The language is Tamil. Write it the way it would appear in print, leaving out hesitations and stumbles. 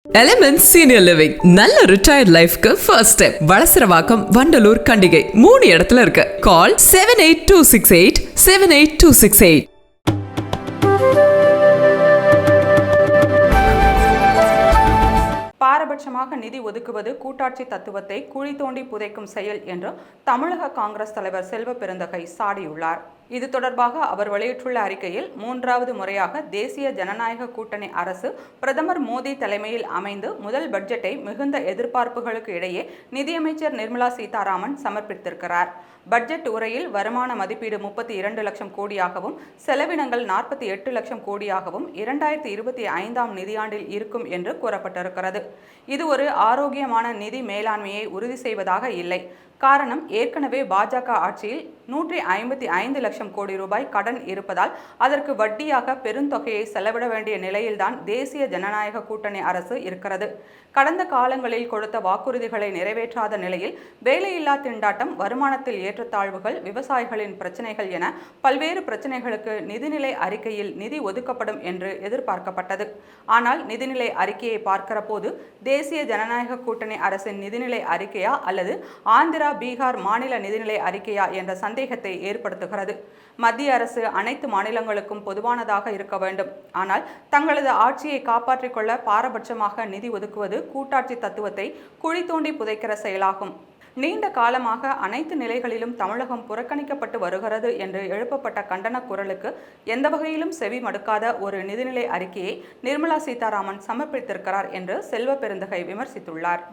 Elements Senior Living நல்ல ரிட்டையர்ட் லைஃப்க்கு ஃபர்ஸ்ட் ஸ்டெப். வளசரவாக்கம், வண்டலூர், கண்டிகை 3 இடத்துல இருக்கு. கால் 78268 78268. பாரபட்சமாக நிதி ஒதுக்குவது கூட்டாட்சி தத்துவத்தை குழி தோண்டி புதைக்கும் செயல் என்று தமிழக காங்கிரஸ் தலைவர் செல்வ பெருந்தகை சாடியுள்ளார். இது தொடர்பாக அவர் வெளியிட்டுள்ள அறிக்கையில், 3வது முறையாக தேசிய ஜனநாயக கூட்டணி அரசு பிரதமர் மோடி தலைமையில் அமைந்து முதல் பட்ஜெட்டை மிகுந்த எதிர்பார்ப்புகளுக்கு இடையே நிதியமைச்சர் நிர்மலா சீதாராமன் சமர்ப்பித்திருக்கிறார். பட்ஜெட் உரையில் வருமான மதிப்பீடு 32 லட்சம் கோடியாகவும் செலவினங்கள் 48 லட்சம் கோடியாகவும் 2025ஆம் நிதியாண்டில் இருக்கும் என்று கூறப்பட்டிருக்கிறது. இது ஒரு ஆரோக்கியமான நிதி மேலாண்மையை உறுதி செய்வதாக இல்லை. காரணம், ஏற்கனவே பாஜக ஆட்சியில் 155 லட்சம் கோடி ரூபாய் கடன் இருப்பதால் அதற்கு வட்டியாக பெருந்தொகையை செலவிட வேண்டிய நிலையில்தான் தேசிய ஜனநாயக கூட்டணி அரசு இருக்கிறது. கடந்த காலங்களில் கொடுத்த வாக்குறுதிகளை நிறைவேற்றாத நிலையில் வேலையில்லா திண்டாட்டம், வருமானத்தில் ஏற்றத்தாழ்வுகள், விவசாயிகளின் பிரச்சனைகள் என பல்வேறு பிரச்சனைகளுக்கு நிதிநிலை அறிக்கையில் நிதி ஒதுக்கப்படும் என்று எதிர்பார்க்கப்பட்டது. ஆனால் நிதிநிலை அறிக்கையை பார்க்கிற போது தேசிய ஜனநாயக கூட்டணி அரசின் நிதிநிலை அறிக்கையா அல்லது ஆந்திரா, பீகார் மாநில நிதிநிலை அறிக்கையா என்ற சந்தேகத்தை ஏற்படுத்துகிறது. மத்திய அரசு அனைத்து மாநிலங்களுக்கும் பொதுவானதாக இருக்க வேண்டும். ஆனால் தங்களது ஆட்சியை காப்பாற்றிக் கொள்ள பாரபட்சமாக நிதி ஒதுக்குவது கூட்டாட்சி தத்துவத்தை குழி தோண்டி புதைக்கிற செயலாகும். நீண்ட காலமாக அனைத்து நிலைகளிலும் தமிழகம் புறக்கணிக்கப்பட்டு வருகிறது என்று எழுப்பப்பட்ட கண்டன குரலுக்கு எந்த வகையிலும் செவி மடுக்காத ஒரு நிதிநிலை அறிக்கையை நிர்மலா சீதாராமன் சமர்ப்பித்திருக்கிறார் என்று செல்வ பெருந்தகை விமர்சித்துள்ளார்.